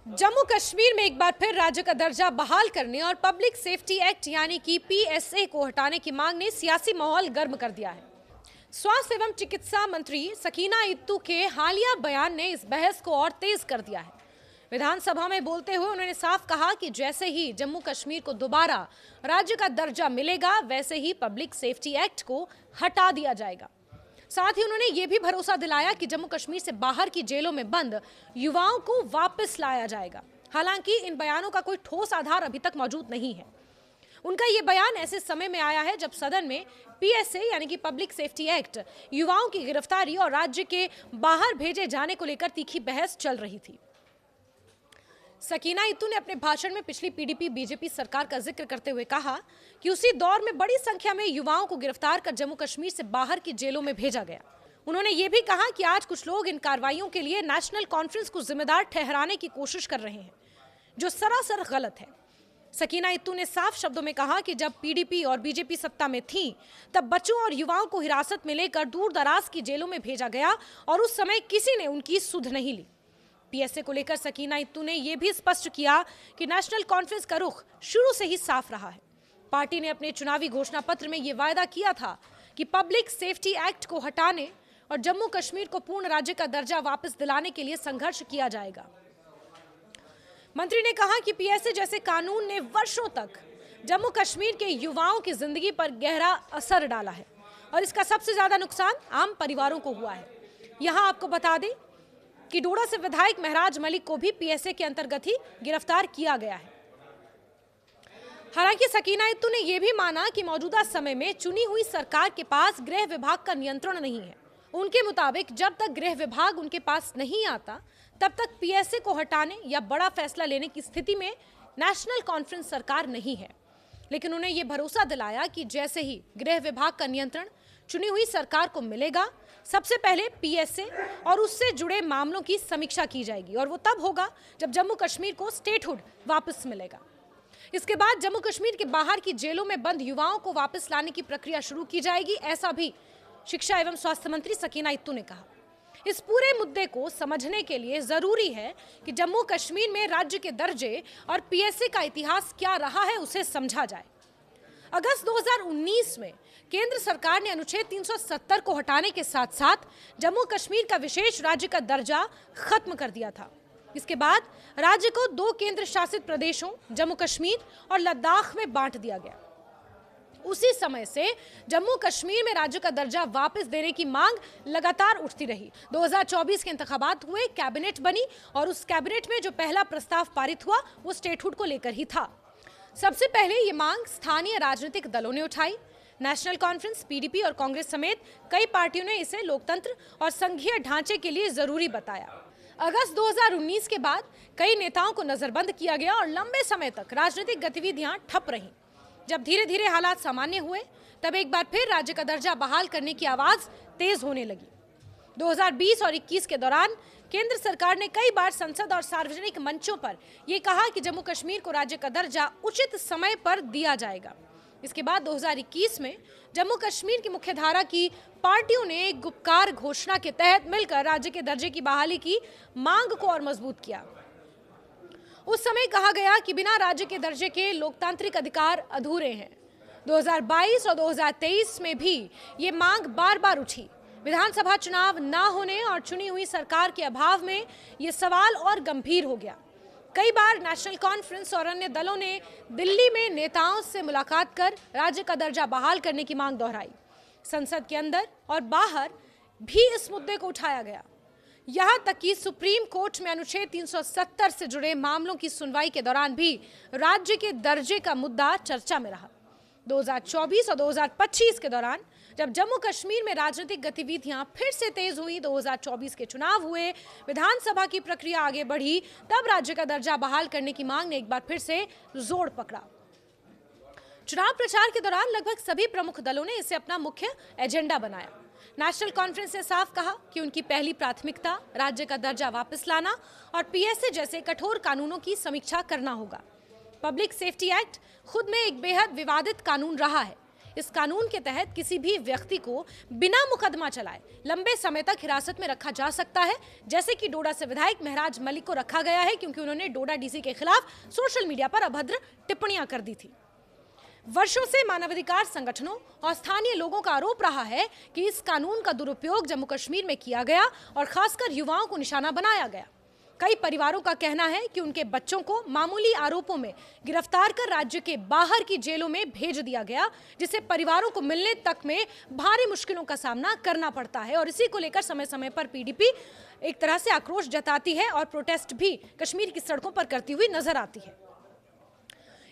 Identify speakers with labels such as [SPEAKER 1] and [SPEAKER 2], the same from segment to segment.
[SPEAKER 1] जम्मू कश्मीर में एक बार फिर राज्य का दर्जा बहाल करने और पब्लिक सेफ्टी एक्ट यानी कि पीएसए को हटाने की मांग ने सियासी माहौल गर्म कर दिया है। स्वास्थ्य एवं चिकित्सा मंत्री सकीना इत्तू के हालिया बयान ने इस बहस को और तेज कर दिया है। विधानसभा में बोलते हुए उन्होंने साफ कहा कि जैसे ही जम्मू कश्मीर को दोबारा राज्य का दर्जा मिलेगा वैसे ही पब्लिक सेफ्टी एक्ट को हटा दिया जाएगा। साथ ही उन्होंने ये भी भरोसा दिलाया कि जम्मू कश्मीर से बाहर की जेलों में बंद युवाओं को वापस लाया जाएगा। हालांकि इन बयानों का कोई ठोस आधार अभी तक मौजूद नहीं है। उनका ये बयान ऐसे समय में आया है जब सदन में पीएसए यानी कि पब्लिक सेफ्टी एक्ट, युवाओं की गिरफ्तारी और राज्य के बाहर भेजे जाने को लेकर तीखी बहस चल रही थी। सकीना इत्तू ने अपने भाषण में पिछली पीडीपी बीजेपी सरकार का जिक्र करते हुए कहा कि उसी दौर में बड़ी संख्या में युवाओं को गिरफ्तार कर जम्मू कश्मीर से बाहर की जेलों में भेजा गया। उन्होंने ये भी कहा कि आज कुछ लोग इन कार्रवाइयों के लिए नेशनल कॉन्फ्रेंस को जिम्मेदार ठहराने की कोशिश कर रहे हैं, जो सरासर गलत है। सकीना इत्तू ने साफ शब्दों में कहा कि जब पीडीपी और बीजेपी सत्ता में थी तब बच्चों और युवाओं को हिरासत में लेकर दूर दराज की जेलों में भेजा गया और उस समय किसी ने उनकी सुध नहीं ली। पीएसए को लेकर सकीना इत्तू ने यह भी स्पष्ट किया कि नेशनल कॉन्फ्रेंस का रुख शुरू से ही साफ रहा है। पार्टी ने अपने चुनावी घोषणा पत्र में यह वायदा किया था कि पब्लिक सेफ्टी एक्ट को हटाने और जम्मू कश्मीर को पूर्ण राज्य का दर्जा वापस दिलाने के लिए संघर्ष किया जाएगा। मंत्री ने कहा कि पीएसए जैसे कानून ने वर्षों तक जम्मू कश्मीर के युवाओं की जिंदगी पर गहरा असर डाला है और इसका सबसे ज्यादा नुकसान आम परिवारों को हुआ है। यहां आपको बता दें कि डोडा से विधायक महराज मलिक को भी पीएसए के अंतर्गत ही गिरफ्तार किया गया है। हालांकि सकीना इत्तू ने यह भी माना कि मौजूदा समय में चुनी हुई सरकार के पास गृह विभाग का नियंत्रण नहीं है। उनके मुताबिक जब तक गृह विभाग उनके पास नहीं आता तब तक पीएसए को हटाने या बड़ा फैसला लेने की स्थिति में नेशनल कॉन्फ्रेंस सरकार नहीं है। लेकिन उन्हें यह भरोसा दिलाया कि जैसे ही गृह विभाग का नियंत्रण चुनी हुई सरकार को मिलेगा, सबसे पहले पीएसए और उससे जुड़े मामलों की समीक्षा की जाएगी और वो तब होगा जब जम्मू कश्मीर को स्टेटहुड वापस मिलेगा। इसके बाद जम्मू कश्मीर के बाहर की जेलों में बंद युवाओं को वापस लाने की प्रक्रिया शुरू की जाएगी, ऐसा भी शिक्षा एवं स्वास्थ्य मंत्री सकीना इत्तू ने कहा। इस पूरे मुद्दे को समझने के लिए जरूरी है कि जम्मू कश्मीर में राज्य के दर्जे और पीएसए का इतिहास क्या रहा है उसे समझा जाए। अगस्त 2019 में केंद्र सरकार ने अनुच्छेद 370 को हटाने के साथ साथ जम्मू कश्मीर का विशेष राज्य का दर्जा खत्म कर दिया था। इसके बाद राज्य को 2 केंद्र शासित प्रदेशों जम्मू कश्मीर और लद्दाख में बांट दिया गया। उसी समय से जम्मू कश्मीर में राज्य का दर्जा वापस देने की मांग लगातार उठती रही। 2024 के इंतखाबात हुए, कैबिनेट बनी और उस कैबिनेट में जो पहला प्रस्ताव पारित हुआ वो स्टेटहुड को लेकर ही था। सबसे पहले ये मांग स्थानीय राजनीतिक दलों ने उठाई। नेशनल कॉन्फ्रेंस, पीडीपी और कांग्रेस समेत कई पार्टियों ने इसे लोकतंत्र और संघीय ढांचे के लिए जरूरी बताया। अगस्त 2019 के बाद कई नेताओं को नजरबंद किया गया और लंबे समय तक राजनीतिक गतिविधियां ठप रहीं। जब धीरे धीरे हालात सामान्य हुए तब एक बार फिर राज्य का दर्जा बहाल करने की आवाज तेज होने लगी। 2020 और 21 के दौरान केंद्र सरकार ने कई बार संसद और सार्वजनिक मंचों पर यह कहा कि जम्मू कश्मीर को राज्य का दर्जा उचित समय पर दिया जाएगा। इसके बाद 2021 में जम्मू कश्मीर की मुख्यधारा की पार्टियों ने एक गुपकार घोषणा के तहत मिलकर राज्य के दर्जे की बहाली की मांग को और मजबूत किया। उस समय कहा गया कि बिना राज्य के दर्जे के लोकतांत्रिक अधिकार अधूरे हैं। 2022 और 2023 में भी ये मांग बार बार उठी। विधानसभा चुनाव न होने और चुनी हुई सरकार के अभाव में ये सवाल और गंभीर हो गया। कई बार नेशनल कॉन्फ्रेंस और अन्य दलों ने दिल्ली में नेताओं से मुलाकात कर राज्य का दर्जा बहाल करने की मांग दोहराई। संसद के अंदर और बाहर भी इस मुद्दे को उठाया गया। यहां तक कि सुप्रीम कोर्ट में अनुच्छेद 370 से जुड़े मामलों की सुनवाई के दौरान भी राज्य के दर्जे का मुद्दा चर्चा में रहा। 2024 और 2025 के दौरान जब जम्मू कश्मीर में राजनीतिक गतिविधियां फिर से तेज हुई, 2024 के चुनाव हुए, विधानसभा की प्रक्रिया आगे बढ़ी, तब राज्य का दर्जा बहाल करने की मांग ने एक बार फिर से जोर पकड़ा। चुनाव प्रचार के दौरान लगभग सभी प्रमुख दलों ने इसे अपना मुख्य एजेंडा बनाया। नेशनल कॉन्फ्रेंस ने साफ कहा कि उनकी पहली प्राथमिकता राज्य का दर्जा वापस लाना और पीएसए जैसे कठोर कानूनों की समीक्षा करना होगा। पब्लिक सेफ्टी एक्ट खुद में एक बेहद विवादित कानून रहा है। इस कानून के तहत किसी भी व्यक्ति को बिना मुकदमा चलाए लंबे समय तक हिरासत में रखा जा सकता है, जैसे कि डोडा से विधायक महराज मलिक को रखा गया है क्योंकि उन्होंने डोडा डीसी के खिलाफ सोशल मीडिया पर अभद्र टिप्पणियां कर दी थी। वर्षों से मानवाधिकार संगठनों और स्थानीय लोगों का आरोप रहा है कि इस कानून का दुरुपयोग जम्मू कश्मीर में किया गया और खासकर युवाओं को निशाना बनाया गया। कई परिवारों का कहना है कि उनके बच्चों को मामूली आरोपों में गिरफ्तार कर राज्य के बाहर की जेलों में भेज दिया गया, जिससे परिवारों को मिलने तक में भारी मुश्किलों का सामना करना पड़ता है। और इसी को लेकर समय समय पर पीडीपी एक तरह से आक्रोश जताती है और प्रोटेस्ट भी कश्मीर की सड़कों पर करती हुई नजर आती है।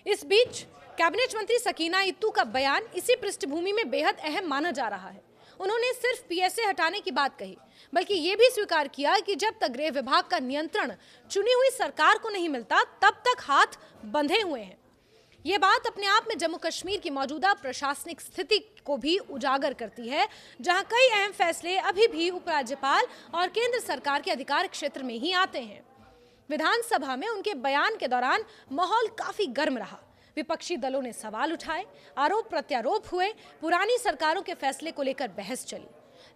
[SPEAKER 1] इस बीच कैबिनेट मंत्री सकीना इत्तू का बयान इसी पृष्ठभूमि में बेहद अहम माना जा रहा है। उन्होंने सिर्फ पीएसए हटाने की बात कही, बल्कि ये भी स्वीकार किया कि जब तक गृह विभाग का नियंत्रण चुनी हुई सरकार को नहीं मिलता तब तक हाथ बंधे हुए हैं। ये बात अपने आप में जम्मू कश्मीर की मौजूदा प्रशासनिक स्थिति को भी उजागर करती है, जहां कई अहम फैसले अभी भी उपराज्यपाल और केंद्र सरकार के अधिकार क्षेत्र में ही आते हैं। विधानसभा में उनके बयान के दौरान माहौल काफी गर्म रहा। विपक्षी दलों ने सवाल उठाए, आरोप प्रत्यारोप हुए, पुरानी सरकारों के फैसले को लेकर बहस चली,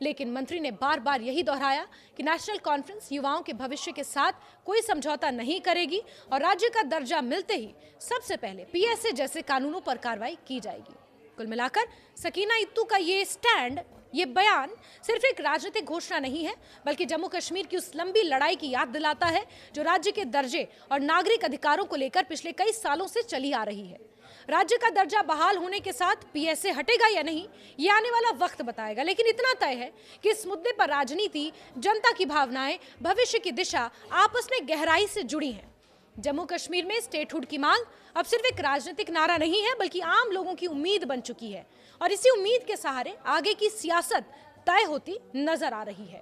[SPEAKER 1] लेकिन मंत्री ने बार बार यही दोहराया कि नेशनल कॉन्फ्रेंस युवाओं के भविष्य के साथ कोई समझौता नहीं करेगी और राज्य का दर्जा मिलते ही सबसे पहले पीएसए जैसे कानूनों पर कार्रवाई की जाएगी। कुल मिलाकर सकीना इत्तू का ये स्टैंड, ये बयान सिर्फ एक राजनीतिक घोषणा नहीं है, बल्कि जम्मू कश्मीर की उस लंबी लड़ाई की याद दिलाता है जो राज्य के दर्जे और नागरिक अधिकारों को लेकर पिछले कई सालों से चली आ रही है। राज्य का दर्जा बहाल होने के साथ पीएसए हटेगा या नहीं, ये आने वाला वक्त बताएगा, लेकिन इतना तय है कि इस मुद्दे पर राजनीति, जनता की भावनाएं, भविष्य की दिशा आपस में गहराई से जुड़ी हैं। जम्मू कश्मीर में स्टेटहुड की मांग अब सिर्फ एक राजनीतिक नारा नहीं है, बल्कि आम लोगों की उम्मीद बन चुकी है और इसी उम्मीद के सहारे आगे की सियासत तय होती नजर आ रही है।